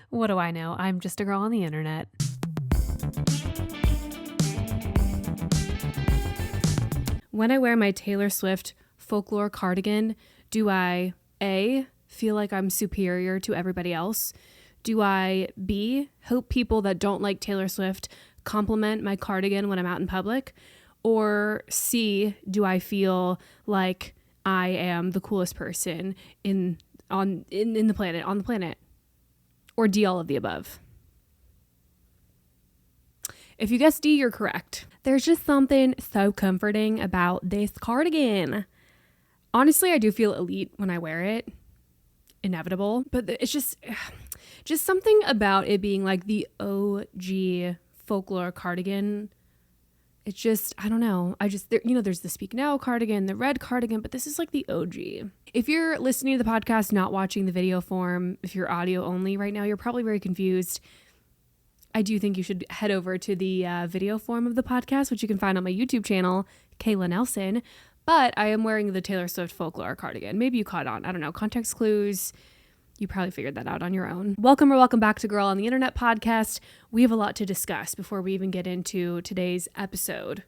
What do I know? I'm just a girl on the internet. When I wear my Taylor Swift folklore cardigan, do I A, feel like I'm superior to everybody else? Do I B, hope people that don't like Taylor Swift compliment my cardigan when I'm out in public? Or C, do I feel like I am the coolest person in the planet? Or D, all of the above? If you guessed D, you're correct. There's just something so comforting about this cardigan. Honestly, I do feel elite when I wear it. Inevitable. But it's just something about it being like the OG folklore cardigan. It's just, I don't know. There's the Speak Now cardigan, the red cardigan, but this is like the OG. If you're listening to the podcast, not watching the video form, if you're audio only right now, you're probably very confused. I do think you should head over to the video form of the podcast, which you can find on my YouTube channel, Kayla Nelson. But I am wearing the Taylor Swift folklore cardigan. Maybe you caught on. I don't know. Context clues. You probably figured that out on your own. Welcome back to Girl on the Internet podcast. We have a lot to discuss before we even get into today's episode.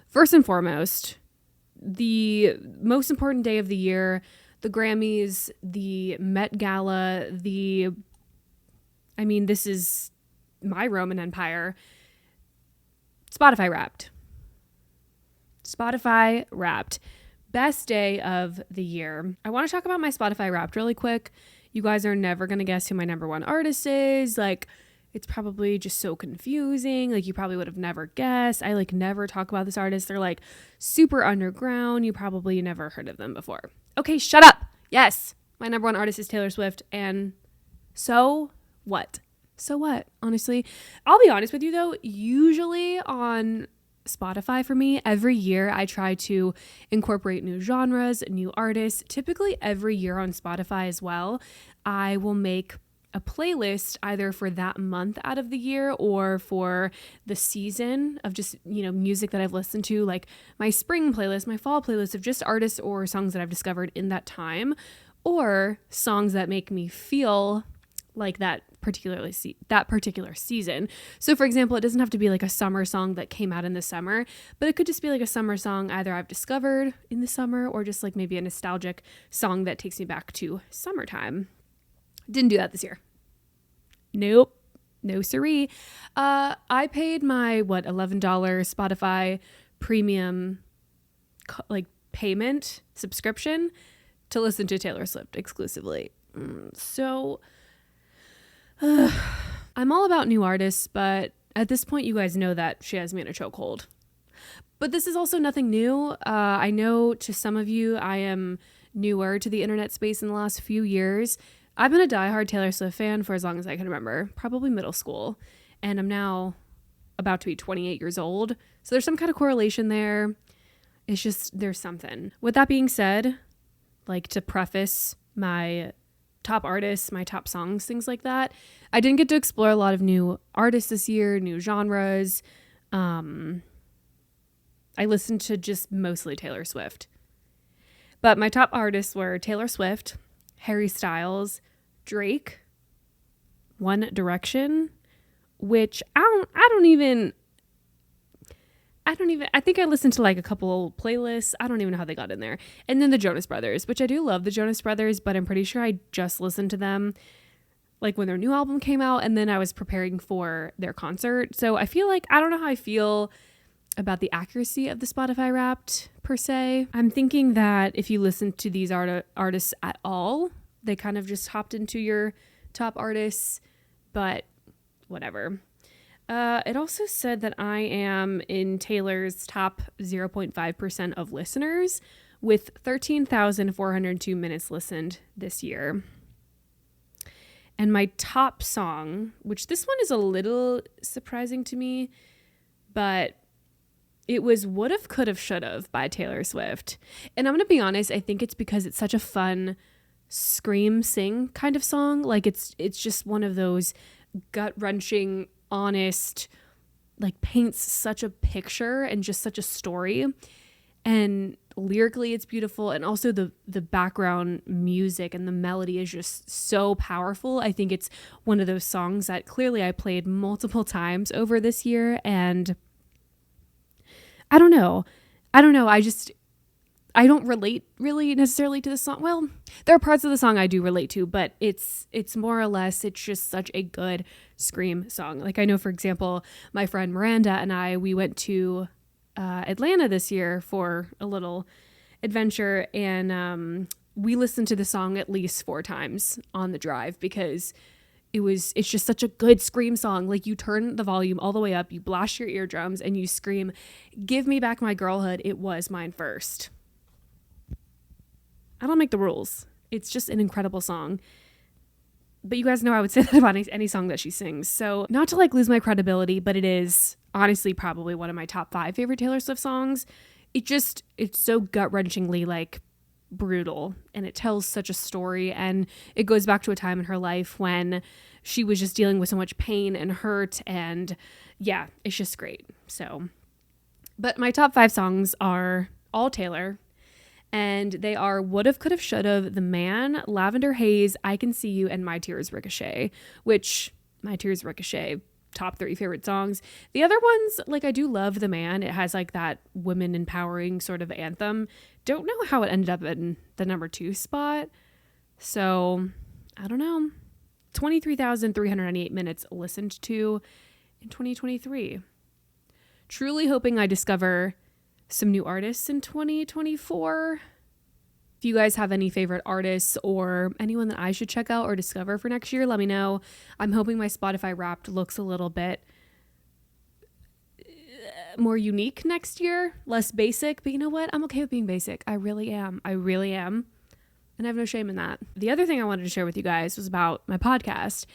First and foremost, the most important day of the year, the Grammys, the Met Gala, this is my Roman Empire. Spotify Wrapped. Best day of the year. I want to talk about my Spotify Wrapped really quick. You guys are never going to guess who my number one artist is. It's probably just so confusing. You probably would have never guessed. I never talk about this artist. They're super underground. You probably never heard of them before. Okay, shut up. Yes, my number one artist is Taylor Swift. And so what? Honestly, I'll be honest with you though, usually on Spotify for me, every year I try to incorporate new genres, new artists. Typically every year on Spotify as well, I will make a playlist either for that month out of the year or for the season of just, music that I've listened to, like my spring playlist, my fall playlist of just artists or songs that I've discovered in that time, or songs that make me feel like that particular season. So for example, it doesn't have to be like a summer song that came out in the summer, but it could just be like a summer song either I've discovered in the summer or just like maybe a nostalgic song that takes me back to summertime. Didn't do that this year. Nope. No siree. I paid my $11 Spotify premium payment subscription to listen to Taylor Swift exclusively. So I'm all about new artists, but at this point, you guys know that she has me in a chokehold. But this is also nothing new. I know to some of you, I am newer to the internet space in the last few years. I've been a diehard Taylor Swift fan for as long as I can remember, probably middle school. And I'm now about to be 28 years old. So there's some kind of correlation there. It's just, there's something. With that being said, to preface my top artists, my top songs, things like that, I didn't get to explore a lot of new artists this year, new genres. I listened to just mostly Taylor Swift. But my top artists were Taylor Swift, Harry Styles, Drake, One Direction, which I think I listened to a couple old playlists. I don't even know how they got in there. And then the Jonas Brothers, which I do love the Jonas Brothers, but I'm pretty sure I just listened to them when their new album came out, and then I was preparing for their concert. So I feel I don't know how I feel about the accuracy of the Spotify Wrapped per se. I'm thinking that if you listen to these artists at all, they kind of just hopped into your top artists, but whatever. It also said that I am in Taylor's top 0.5% of listeners with 13,402 minutes listened this year. And my top song, which this one is a little surprising to me, but it was Would've, Could've, Should've by Taylor Swift. And I'm going to be honest, I think it's because it's such a fun scream sing kind of song. It's just one of those gut-wrenching, honest, paints such a picture and just such a story. And lyrically it's beautiful, and also the background music and the melody is just so powerful. I think it's one of those songs that clearly I played multiple times over this year, and I don't know. I don't relate really necessarily to the song. Well, there are parts of the song I do relate to, but it's more or less, it's just such a good scream song. Like I know, for example, my friend Miranda and we went to Atlanta this year for a little adventure, and we listened to the song at least 4 times on the drive because it's just such a good scream song. Like you turn the volume all the way up, you blast your eardrums, and you scream, "Give me back my girlhood. It was mine first." I don't make the rules. It's just an incredible song. But you guys know I would say that about any song that she sings. So not to like lose my credibility, but it is honestly probably one of my top 5 favorite Taylor Swift songs. It's so gut-wrenchingly like brutal, and it tells such a story, and it goes back to a time in her life when she was just dealing with so much pain and hurt, and yeah, it's just great. So, but my top 5 songs are all Taylor, and they are Would've, Could've, Should've, The Man, Lavender Haze, I Can See You, and My Tears Ricochet, which My Tears Ricochet, top 3 favorite songs. The other ones, like I do love The Man. It has like that women empowering sort of anthem. Don't know how it ended up in the number 2 spot. So I don't know. 23,398 minutes listened to in 2023. Truly hoping I discover some new artists in 2024. If you guys have any favorite artists or anyone that I should check out or discover for next year, let me know. I'm hoping my Spotify Wrapped looks a little bit more unique next year, less basic, but you know what? I'm okay with being basic. I really am. And I have no shame in that. The other thing I wanted to share with you guys was about my podcast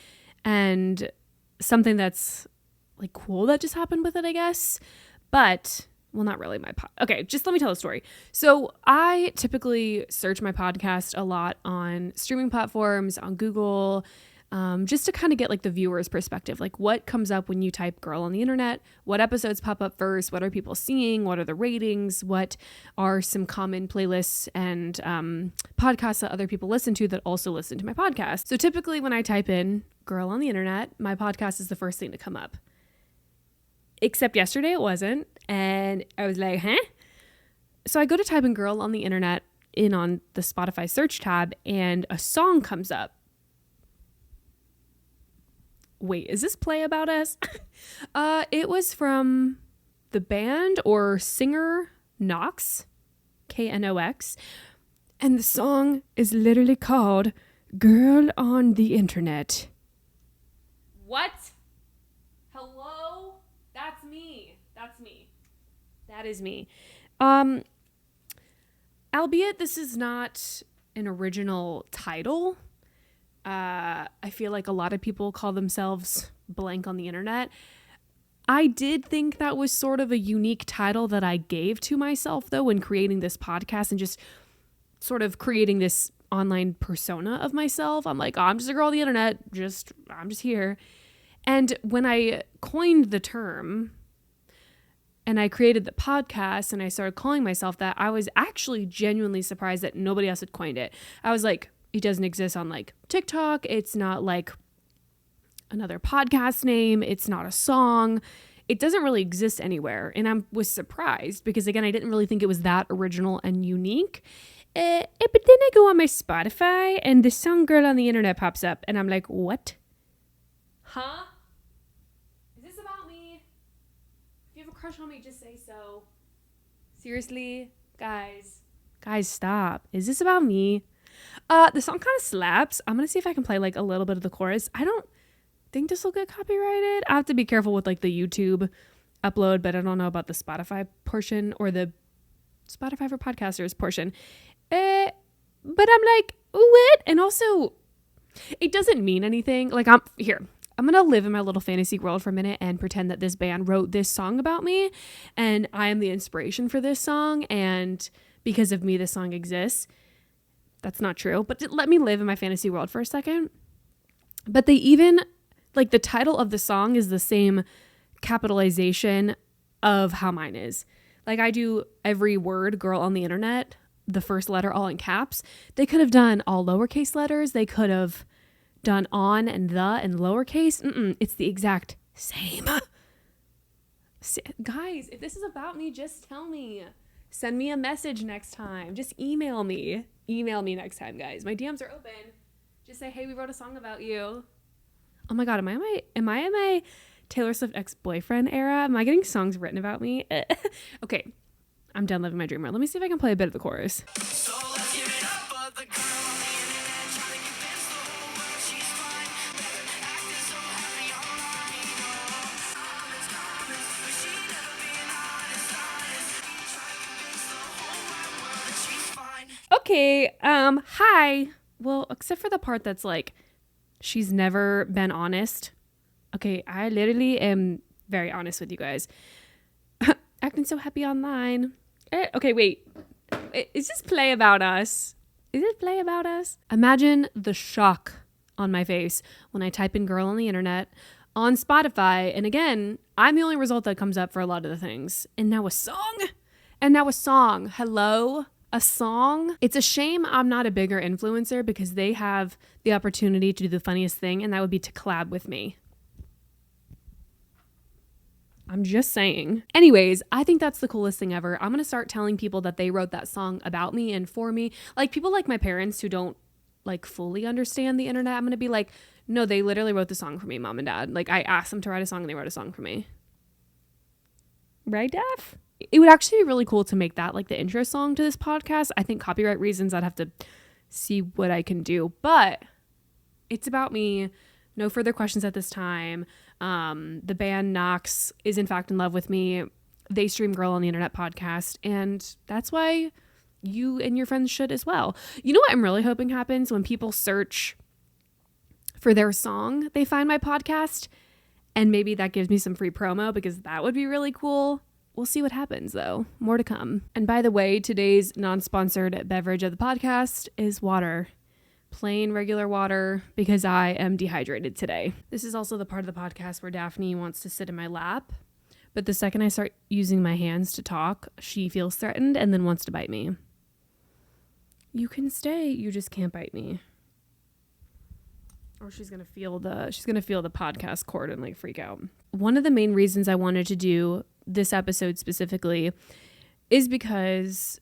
and something that's like cool that just happened with it, I guess. But well, not really okay, just let me tell a story. So I typically search my podcast a lot on streaming platforms, on Google, just to kind of get like the viewer's perspective. Like what comes up when you type girl on the internet? What episodes pop up first? What are people seeing? What are the ratings? What are some common playlists and podcasts that other people listen to that also listen to my podcast? So typically when I type in girl on the internet, my podcast is the first thing to come up. Except yesterday it wasn't. And I was like, huh? So I go to type in girl on the internet on the Spotify search tab, and a song comes up. Wait, is this Play About Us? It was from the band or singer Knox, Knox. And the song is literally called Girl on the Internet. What? Hello? That's me. That is me. Albeit this is not an original title. I feel like a lot of people call themselves blank on the internet. I did think that was sort of a unique title that I gave to myself, though, when creating this podcast and just sort of creating this online persona of myself. I'm like, oh, I'm just a girl on the internet. I'm just here. And when I coined the term and I created the podcast and I started calling myself that, I was actually genuinely surprised that nobody else had coined it. I was like, it doesn't exist on like TikTok. It's not like another podcast name. It's not a song. It doesn't really exist anywhere. And I was surprised because, again, I didn't really think it was that original and unique. But then I go on my Spotify and the song Girl on the Internet pops up. And I'm like, what? Huh? Is this about me? If you have a crush on me, just say so. Seriously? Guys, stop. Is this about me? The song kind of slaps. I'm going to see if I can play like a little bit of the chorus. I don't think this will get copyrighted. I have to be careful with like the YouTube upload, but I don't know about the Spotify portion or the Spotify for podcasters portion. But I'm like, what? And also, it doesn't mean anything. Like, I'm going to live in my little fantasy world for a minute and pretend that this band wrote this song about me and I am the inspiration for this song. And because of me, this song exists. That's not true. But let me live in my fantasy world for a second. But they even, like, the title of the song is the same capitalization of how mine is. Like I do every word girl on the internet, the first letter all in caps. They could have done all lowercase letters. They could have done on and the and lowercase. It's the exact same. Guys, if this is about me, just tell me. Send me a message next time. Just email me. Email me next time, guys. My DMs are open. Just say, hey, we wrote a song about you. Oh my God, am I in my Taylor Swift ex-boyfriend era? Am I getting songs written about me? Okay, I'm done living my dream. Let me see if I can play a bit of the chorus. So let's give it up for the girl on the internet, trying to convince the whole world she's fine. Acting so happy online, but she never being honest. Trying to convince the whole wide world that she's fine. Okay, hi. Well, except for the part that's like, she's never been honest. Okay, I literally am very honest with you guys. Acting so happy online. Okay, wait. Is this play about us? Is it play about us? Imagine the shock on my face when I type in girl on the internet on Spotify. And again, I'm the only result that comes up for a lot of the things. And now a song. Hello? A song? It's a shame I'm not a bigger influencer because they have the opportunity to do the funniest thing, and that would be to collab with me. I'm just saying. Anyways, I think that's the coolest thing ever. I'm going to start telling people that they wrote that song about me and for me. Like people like my parents who don't like fully understand the internet. I'm going to be like, no, they literally wrote the song for me, mom and dad. Like I asked them to write a song and they wrote a song for me. Right, Daph? It would actually be really cool to make that like the intro song to this podcast. I think copyright reasons, I'd have to see what I can do, but it's about me. No further questions at this time. The band Knox is in fact in love with me. They stream Girl on the Internet podcast, and that's why you and your friends should as well. You know what I'm really hoping happens when people search for their song, they find my podcast, and maybe that gives me some free promo because that would be really cool. We'll see what happens though. More to come. And by the way, today's non-sponsored beverage of the podcast is water. Plain regular water because I am dehydrated today. This is also the part of the podcast where Daphne wants to sit in my lap. But the second I start using my hands to talk, she feels threatened and then wants to bite me. You can stay, you just can't bite me. Or she's gonna feel the podcast cord and like freak out. One of the main reasons I wanted to do this episode specifically is because,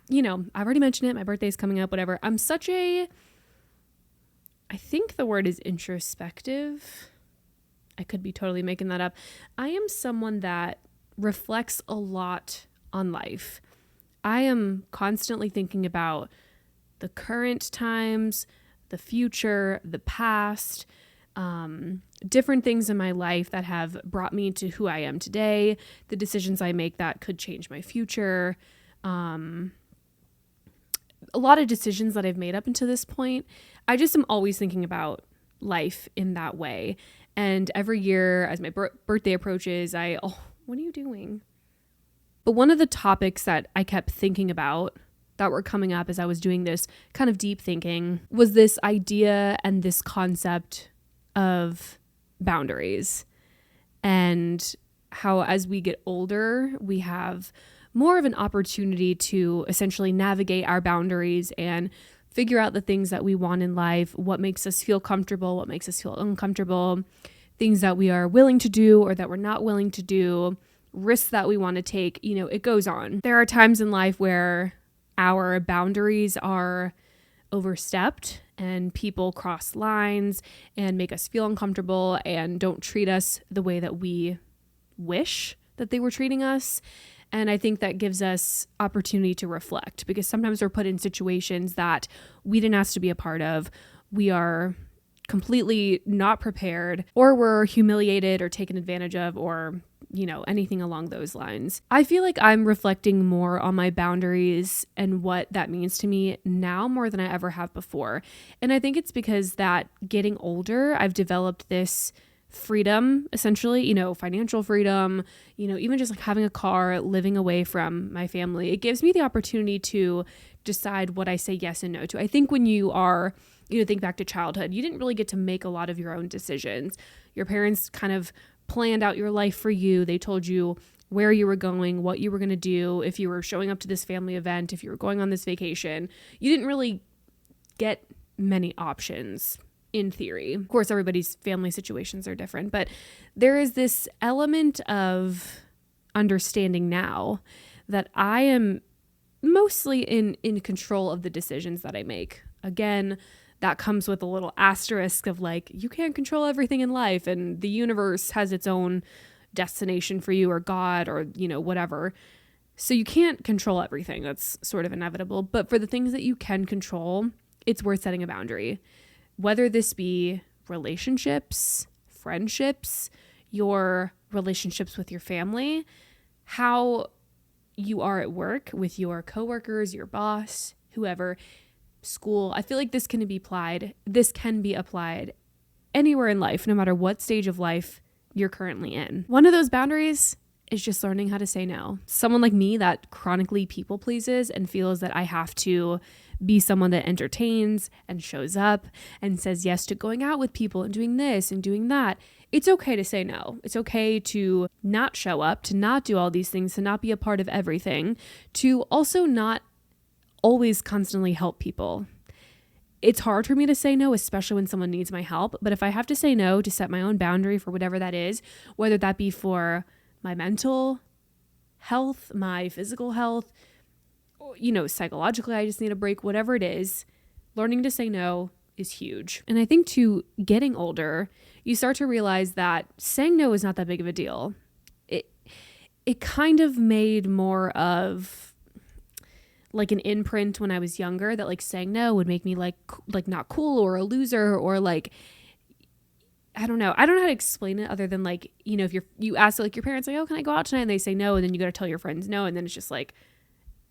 you know, I've already mentioned it. My birthday's coming up, whatever. I think the word is introspective. I could be totally making that up. I am someone that reflects a lot on life. I am constantly thinking about the current times, the future, the past, different things in my life that have brought me to who I am today, the decisions I make that could change my future, a lot of decisions that I've made up until this point. I just am always thinking about life in that way. And every year as my birthday approaches, what are you doing? But one of the topics that I kept thinking about that were coming up as I was doing this kind of deep thinking was this idea and this concept of boundaries, and how as we get older, we have more of an opportunity to essentially navigate our boundaries and figure out the things that we want in life, what makes us feel comfortable, what makes us feel uncomfortable, things that we are willing to do or that we're not willing to do, risks that we want to take. You know, it goes on. There are times in life where our boundaries are overstepped and people cross lines and make us feel uncomfortable and don't treat us the way that we wish that they were treating us. And I think that gives us opportunity to reflect, because sometimes we're put in situations that we didn't ask to be a part of. We are completely not prepared, or we're humiliated or taken advantage of, or, you know, anything along those lines. I feel like I'm reflecting more on my boundaries and what that means to me now more than I ever have before. And I think it's because that getting older, I've developed this freedom, essentially, you know, financial freedom, you know, even just like having a car, living away from my family. It gives me the opportunity to decide what I say yes and no to. I think when you are, you know, think back to childhood, you didn't really get to make a lot of your own decisions. Your parents kind of planned out your life for you. They told you where you were going, what you were going to do, if you were showing up to this family event, if you were going on this vacation. You didn't really get many options in theory. Of course, everybody's family situations are different, but there is this element of understanding now that I am mostly in control of the decisions that I make. Again, that comes with a little asterisk of like, you can't control everything in life and the universe has its own destination for you, or God, or, you know, whatever. So you can't control everything. That's sort of inevitable. But for the things that you can control, it's worth setting a boundary. Whether this be relationships, friendships, your relationships with your family, how you are at work with your coworkers, your boss, whoever, school. I feel like this can be applied anywhere in life, no matter what stage of life you're currently in. One of those boundaries is just learning how to say no. Someone like me that chronically people pleases and feels that I have to be someone that entertains and shows up and says yes to going out with people and doing this and doing that. It's okay to say no. It's okay to not show up, to not do all these things, to not be a part of everything, to also not always constantly help people. It's hard for me to say no, especially when someone needs my help. But if I have to say no to set my own boundary for whatever that is, whether that be for my mental health, my physical health, you know, psychologically, I just need a break, whatever it is, learning to say no is huge. And I think too, getting older, you start to realize that saying no is not that big of a deal. It kind of made more of like an imprint when I was younger that like saying no would make me like not cool or a loser, or like, I don't know how to explain it other than like, you know, if you ask like your parents like, oh, can I go out tonight? And they say no. And then you got to tell your friends no. And then it's just like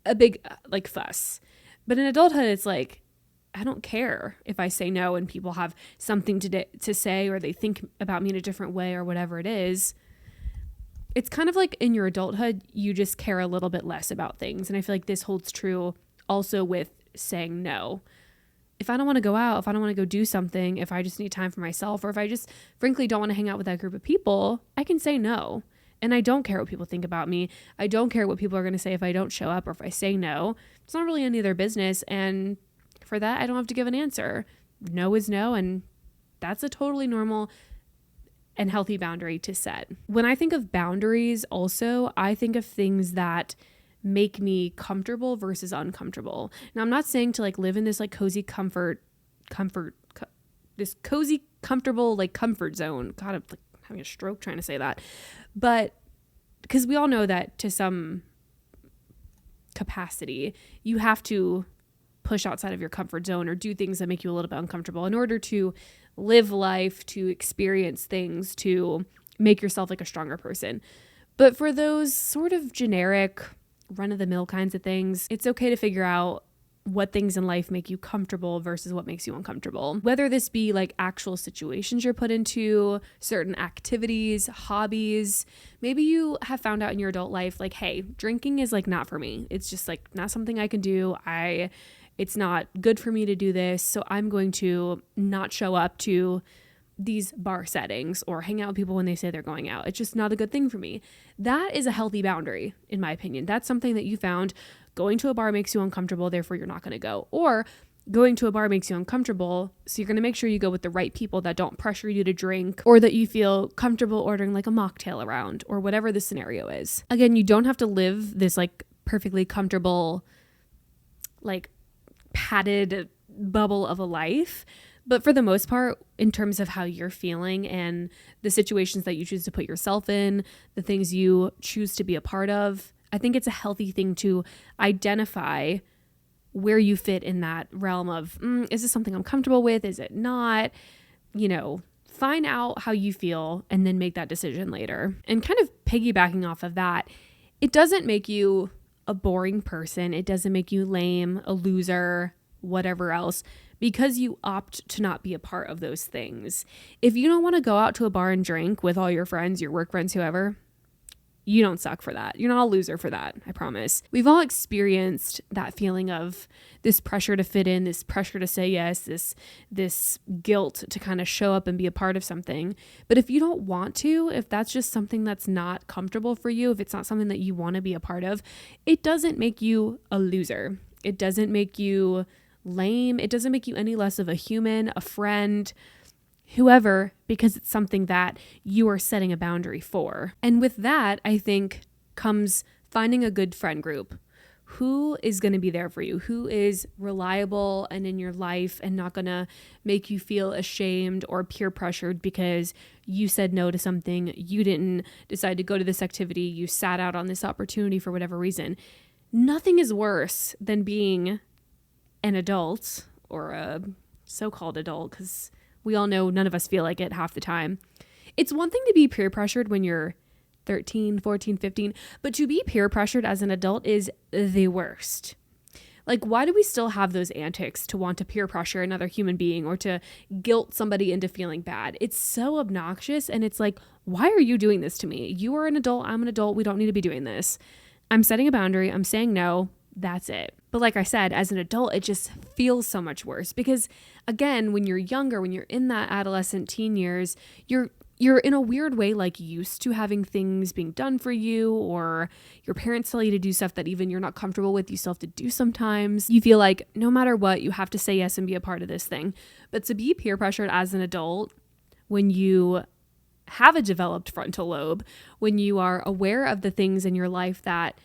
a big like fuss. But in adulthood, it's like, I don't care if I say no and people have something to say, or they think about me in a different way, or whatever it is. It's kind of like in your adulthood, you just care a little bit less about things. And I feel like this holds true also with saying no. If I don't want to go out, if I don't want to go do something, if I just need time for myself, or if I just frankly don't want to hang out with that group of people, I can say no. And I don't care what people think about me. I don't care what people are going to say if I don't show up or if I say no. It's not really any of their business. And for that, I don't have to give an answer. No is no. And that's a totally normal and healthy boundary to set. When I think of boundaries also, I think of things that make me comfortable versus uncomfortable. Now, I'm not saying to like live in this like cozy this cozy, comfortable, like comfort zone. God, I'm like having a stroke trying to say that. But because we all know that to some capacity, you have to push outside of your comfort zone or do things that make you a little bit uncomfortable in order to live life, to experience things, to make yourself like a stronger person. But for those sort of generic run-of-the-mill kinds of things, it's okay to figure out what things in life make you comfortable versus what makes you uncomfortable. Whether this be like actual situations you're put into, certain activities, hobbies. Maybe you have found out in your adult life, like, hey, drinking is like not for me. It's just like not something I can do. It's not good for me to do this. So I'm going to not show up to these bar settings or hang out with people when they say they're going out. It's just not a good thing for me. That is a healthy boundary, in my opinion. That's something that you found. Going to a bar makes you uncomfortable, therefore you're not going to go. Or going to a bar makes you uncomfortable, so you're going to make sure you go with the right people that don't pressure you to drink, or that you feel comfortable ordering like a mocktail around, or whatever the scenario is. Again, you don't have to live this like perfectly comfortable, like padded bubble of a life. But for the most part, in terms of how you're feeling and the situations that you choose to put yourself in, the things you choose to be a part of, I think it's a healthy thing to identify where you fit in that realm of, is this something I'm comfortable with? Is it not? You know, find out how you feel and then make that decision later. And kind of piggybacking off of that, it doesn't make you a boring person. It doesn't make you lame, a loser, whatever else, because you opt to not be a part of those things. If you don't want to go out to a bar and drink with all your friends, your work friends, whoever, you don't suck for that. You're not a loser for that, I promise. We've all experienced that feeling of this pressure to fit in, this pressure to say yes, this guilt to kind of show up and be a part of something. But if you don't want to, if that's just something that's not comfortable for you, if it's not something that you want to be a part of, it doesn't make you a loser. It doesn't make you lame. It doesn't make you any less of a human, a friend, whoever, because it's something that you are setting a boundary for. And with that, I think comes finding a good friend group. Who is going to be there for you? Who is reliable and in your life and not going to make you feel ashamed or peer pressured because you said no to something, you didn't decide to go to this activity, you sat out on this opportunity for whatever reason. Nothing is worse than being an adult, or a so-called adult, because we all know none of us feel like it half the time. It's one thing to be peer pressured when you're 13, 14, 15, but to be peer pressured as an adult is the worst. Like, why do we still have those antics to want to peer pressure another human being or to guilt somebody into feeling bad? It's so obnoxious, and it's like, why are you doing this to me? You are an adult, I'm an adult, we don't need to be doing this. I'm setting a boundary, I'm saying no, that's it. But like I said, as an adult, it just feels so much worse because, again, when you're younger, when you're in that adolescent teen years, you're in a weird way like used to having things being done for you, or your parents tell you to do stuff that even you're not comfortable with, you still have to do sometimes. You feel like no matter what, you have to say yes and be a part of this thing. But to be peer pressured as an adult, when you have a developed frontal lobe, when you are aware of the things in your life that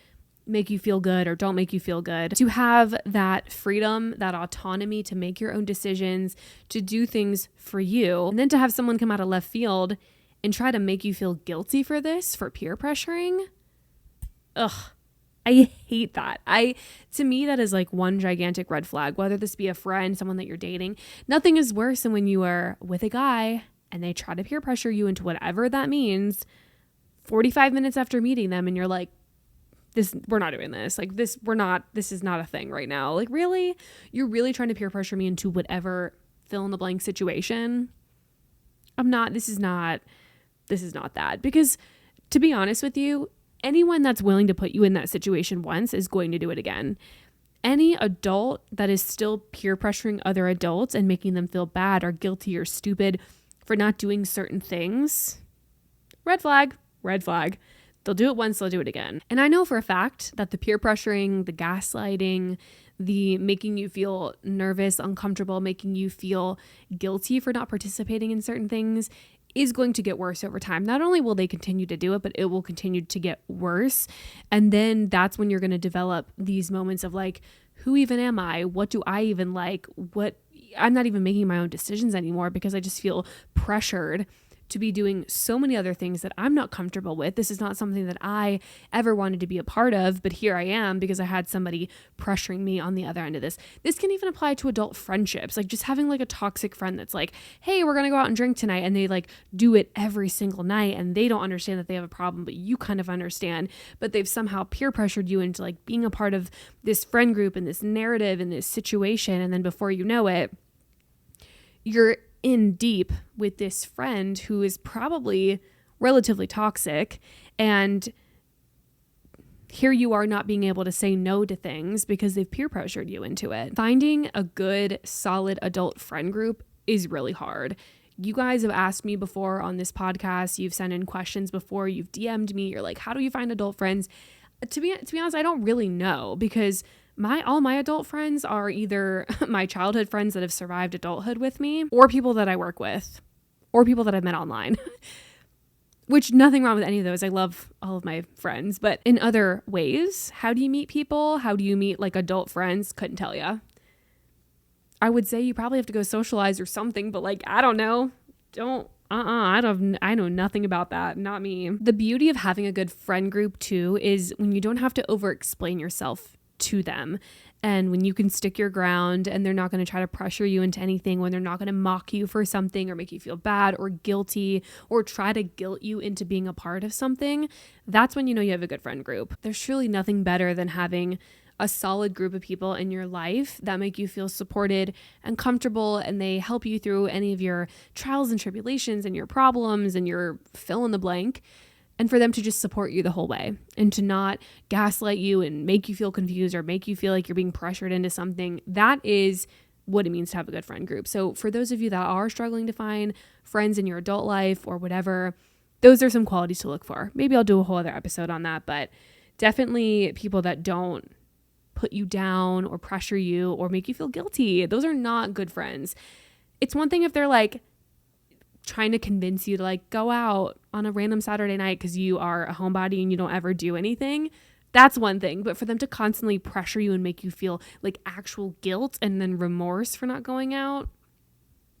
make you feel good or don't make you feel good, to have that freedom, that autonomy to make your own decisions, to do things for you, and then to have someone come out of left field and try to make you feel guilty for this, for peer pressuring. Ugh, I hate that. To me, that is like one gigantic red flag, whether this be a friend, someone that you're dating. Nothing is worse than when you are with a guy and they try to peer pressure you into whatever that means 45 minutes after meeting them, and you're like, we're not doing this. Like this is not a thing right now. Like, really? You're really trying to peer pressure me into whatever fill in the blank situation? This is not that. Because to be honest with you, anyone that's willing to put you in that situation once is going to do it again. Any adult that is still peer pressuring other adults and making them feel bad or guilty or stupid for not doing certain things, red flag. They'll do it once, they'll do it again. And I know for a fact that the peer pressuring, the gaslighting, the making you feel nervous, uncomfortable, making you feel guilty for not participating in certain things is going to get worse over time. Not only will they continue to do it, but it will continue to get worse. And then that's when you're going to develop these moments of like, who even am I? What do I even like? I'm not even making my own decisions anymore because I just feel pressured to be doing so many other things that I'm not comfortable with. This is not something that I ever wanted to be a part of, but here I am because I had somebody pressuring me on the other end of this. This can even apply to adult friendships, like just having like a toxic friend that's like, hey, we're going to go out and drink tonight. And they like do it every single night and they don't understand that they have a problem, but you kind of understand, but they've somehow peer pressured you into like being a part of this friend group and this narrative and this situation. And then before you know it, you're in deep with this friend who is probably relatively toxic, and here you are not being able to say no to things because they've peer pressured you into it. Finding a good, solid adult friend group is really hard. You guys have asked me before on this podcast, you've sent in questions before, you've DM'd me, you're like, how do you find adult friends? To be honest, I don't really know because all my adult friends are either my childhood friends that have survived adulthood with me, or people that I work with, or people that I've met online. Which, nothing wrong with any of those. I love all of my friends. But in other ways, how do you meet people? How do you meet like adult friends? Couldn't tell you. I would say you probably have to go socialize or something, but like, I don't know. I know nothing about that. Not me. The beauty of having a good friend group too is when you don't have to over-explain yourself to them, and when you can stick your ground and they're not going to try to pressure you into anything, when they're not going to mock you for something or make you feel bad or guilty or try to guilt you into being a part of something, that's when you know you have a good friend group. There's surely nothing better than having a solid group of people in your life that make you feel supported and comfortable, and they help you through any of your trials and tribulations and your problems and your fill in the blank. and for them to just support you the whole way and to not gaslight you and make you feel confused or make you feel like you're being pressured into something. That is what it means to have a good friend group. So for those of you that are struggling to find friends in your adult life or whatever, those are some qualities to look for. Maybe I'll do a whole other episode on that, but definitely people that don't put you down or pressure you or make you feel guilty. Those are not good friends. It's one thing if they're like trying to convince you to like go out on a random Saturday night because you are a homebody and you don't ever do anything. That's one thing. But for them to constantly pressure you and make you feel like actual guilt and then remorse for not going out,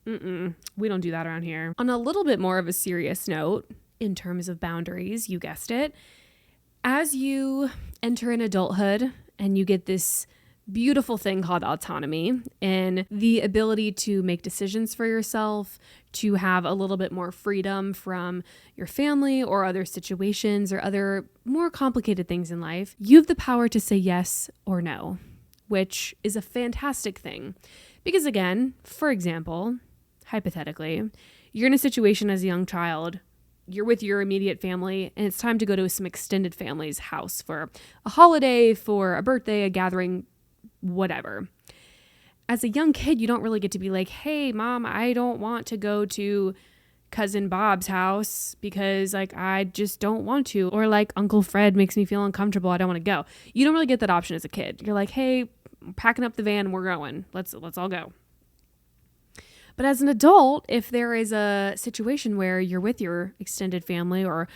we don't do that around here. On a little bit more of a serious note, in terms of boundaries, you guessed it, as you enter in adulthood and you get this beautiful thing called autonomy and the ability to make decisions for yourself, to have a little bit more freedom from your family or other situations or other more complicated things in life, you have the power to say yes or no, which is a fantastic thing. Because again, for example, hypothetically, you're in a situation as a young child, you're with your immediate family, and it's time to go to some extended family's house for a holiday, for a birthday, a gathering, whatever. As a young kid, you don't really get to be like, hey, mom, I don't want to go to cousin Bob's house because like I just don't want to. Or like Uncle Fred makes me feel uncomfortable. I don't want to go. You don't really get that option as a kid. You're like, hey, packing up the van, we're going. Let's all go. But as an adult, if there is a situation where you're with your extended family or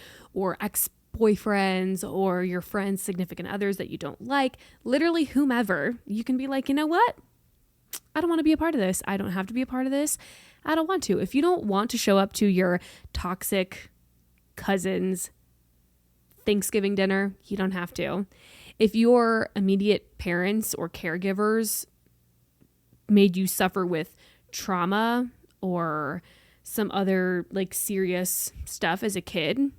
ex-boyfriends or your friends, significant others that you don't like, literally whomever, you can be like, you know what? I don't want to be a part of this. I don't have to be a part of this. I don't want to. If you don't want to show up to your toxic cousin's Thanksgiving dinner, you don't have to. If your immediate parents or caregivers made you suffer with trauma or some other like serious stuff as a kid,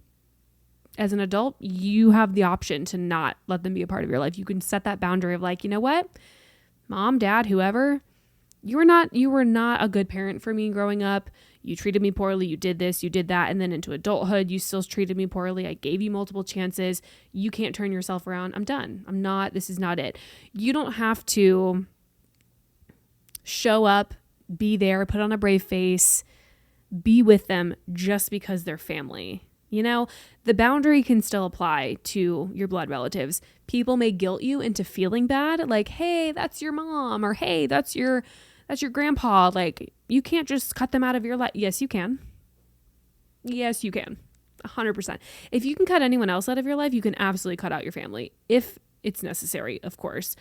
as an adult, you have the option to not let them be a part of your life. You can set that boundary of like, you know what, mom, dad, whoever, you were not a good parent for me growing up. You treated me poorly. You did this, you did that. And then into adulthood, you still treated me poorly. I gave you multiple chances. You can't turn yourself around. I'm done. This is not it. You don't have to show up, be there, put on a brave face, be with them just because they're family. You know, the boundary can still apply to your blood relatives. People may guilt you into feeling bad, like, hey, that's your mom, or hey, that's your grandpa. Like, you can't just cut them out of your life. Yes, you can. Yes, you can. 100%. If you can cut anyone else out of your life, you can absolutely cut out your family if it's necessary, of course.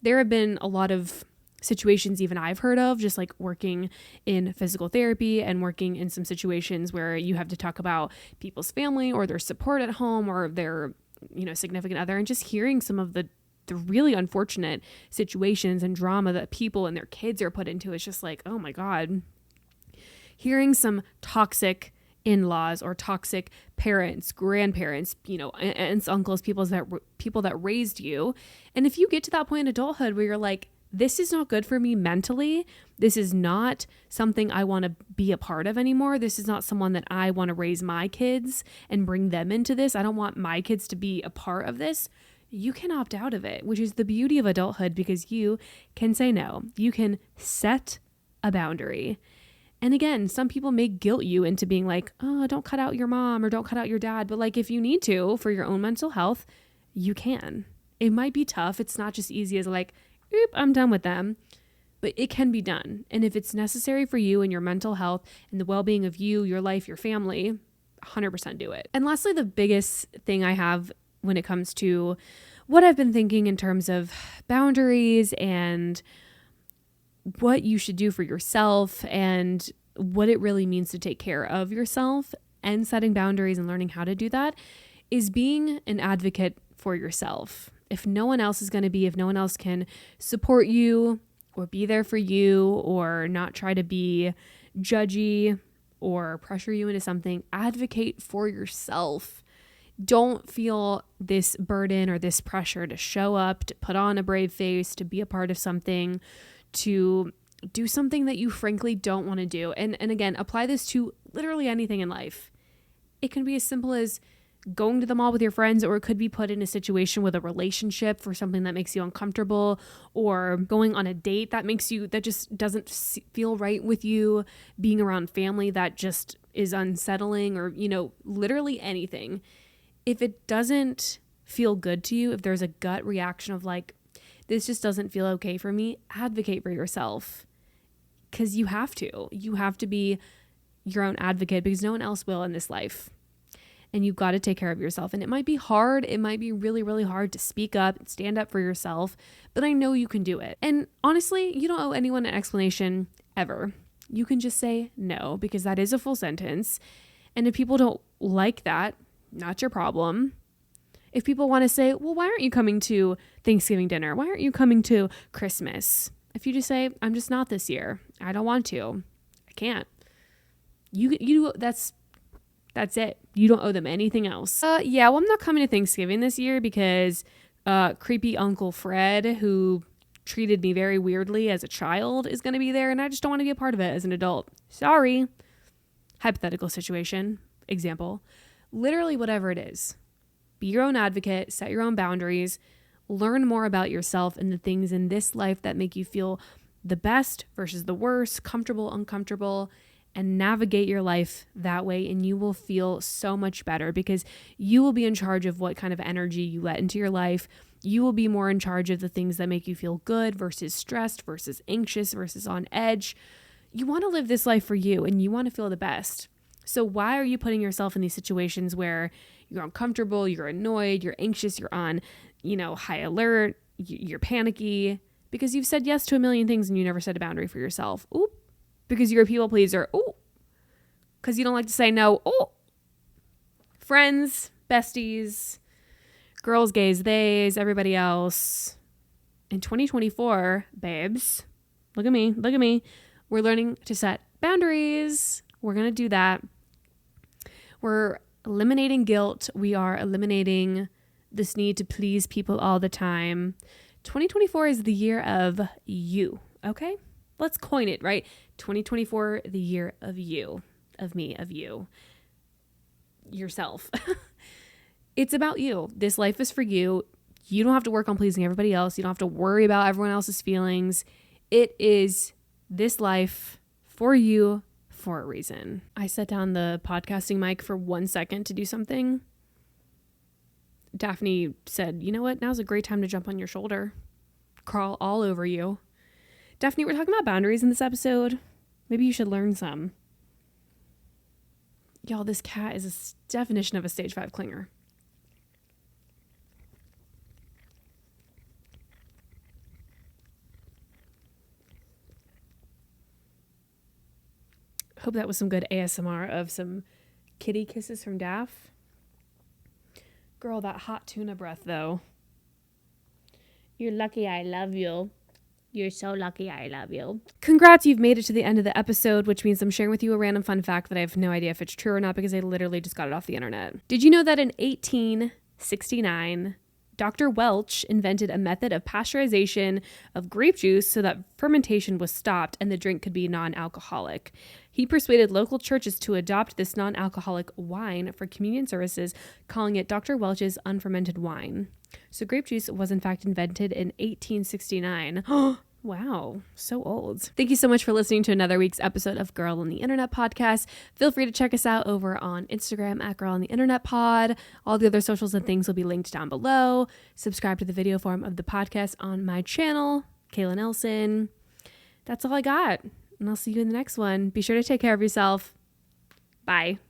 There have been a lot of situations even I've heard of, just like working in physical therapy and working in some situations where you have to talk about people's family or their support at home or their, significant other, and just hearing some of the really unfortunate situations and drama that people and their kids are put into. It's just like, oh my God, hearing some toxic in-laws or toxic parents, grandparents, aunts, uncles, people that raised you. And if you get to that point in adulthood where you're like, this is not good for me mentally. This is not something I want to be a part of anymore. This is not someone that I want to raise my kids and bring them into this. I don't want my kids to be a part of this. You can opt out of it, which is the beauty of adulthood, because you can say no. You can set a boundary. And again, some people may guilt you into being like, oh, don't cut out your mom or don't cut out your dad. But like, if you need to for your own mental health, you can. It might be tough. It's not just easy as like, oop, I'm done with them. But it can be done. And if it's necessary for you and your mental health and the well-being of you, your life, your family, 100% do it. And lastly, the biggest thing I have when it comes to what I've been thinking in terms of boundaries and what you should do for yourself and what it really means to take care of yourself and setting boundaries and learning how to do that is being an advocate for yourself. If no one else is going to be, if no one else can support you or be there for you or not try to be judgy or pressure you into something, advocate for yourself. Don't feel this burden or this pressure to show up, to put on a brave face, to be a part of something, to do something that you frankly don't want to do. And again, apply this to literally anything in life. It can be as simple as going to the mall with your friends, or it could be put in a situation with a relationship for something that makes you uncomfortable, or going on a date that just doesn't feel right with you, being around family that just is unsettling, or, literally anything. If it doesn't feel good to you, if there's a gut reaction of like, this just doesn't feel okay for me, advocate for yourself. Because you have to be your own advocate, because no one else will in this life. And you've got to take care of yourself. And it might be hard. It might be really, really hard to speak up and stand up for yourself, but I know you can do it. And honestly, you don't owe anyone an explanation ever. You can just say no, because that is a full sentence. And if people don't like that, not your problem. If people want to say, well, why aren't you coming to Thanksgiving dinner? Why aren't you coming to Christmas? If you just say, I'm just not this year. I don't want to. I can't. That's it. You don't owe them anything else. I'm not coming to Thanksgiving this year because creepy Uncle Fred, who treated me very weirdly as a child, is going to be there, and I just don't want to be a part of it as an adult. Sorry. Hypothetical situation. Example. Literally whatever it is. Be your own advocate. Set your own boundaries. Learn more about yourself and the things in this life that make you feel the best versus the worst, comfortable, uncomfortable, and navigate your life that way, and you will feel so much better, because you will be in charge of what kind of energy you let into your life. You will be more in charge of the things that make you feel good versus stressed versus anxious versus on edge. You want to live this life for you, and you want to feel the best. So why are you putting yourself in these situations where you're uncomfortable, you're annoyed, you're anxious, you're on, high alert, you're panicky? Because you've said yes to a million things and you never set a boundary for yourself. Oop. Because you're a people pleaser. Oh, because you don't like to say no. Oh, friends, besties, girls, gays, theys, everybody else. In 2024, babes, look at me. We're learning to set boundaries. We're going to do that. We're eliminating guilt. We are eliminating this need to please people all the time. 2024 is the year of you. Okay? Let's coin it, right? 2024, the year of you, of me, of you, yourself. It's about you. This life is for you. You don't have to work on pleasing everybody else. You don't have to worry about everyone else's feelings. It is this life for you for a reason. I set down the podcasting mic for 1 second to do something. Daphne said, you know what? Now's a great time to jump on your shoulder, crawl all over you. Daphne, we're talking about boundaries in this episode. Maybe you should learn some. Y'all, this cat is a definition of a stage 5 clinger. Hope that was some good ASMR of some kitty kisses from Daph. Girl, that hot tuna breath, though. You're lucky I love you. You're so lucky I love you. Congrats, you've made it to the end of the episode, which means I'm sharing with you a random fun fact that I have no idea if it's true or not, because I literally just got it off the internet. Did you know that in 1869, Dr. Welch invented a method of pasteurization of grape juice so that fermentation was stopped and the drink could be non-alcoholic? He persuaded local churches to adopt this non-alcoholic wine for communion services, calling it Dr. Welch's unfermented wine. So grape juice was in fact invented in 1869. Wow, so old. Thank you so much for listening to another week's episode of Girl on the Internet podcast. Feel free to check us out over on Instagram at Girl on the Internet pod. All the other socials and things will be linked down below. Subscribe to the video form of the podcast on my channel, Kayla Nelson. That's all I got. And I'll see you in the next one. Be sure to take care of yourself. Bye.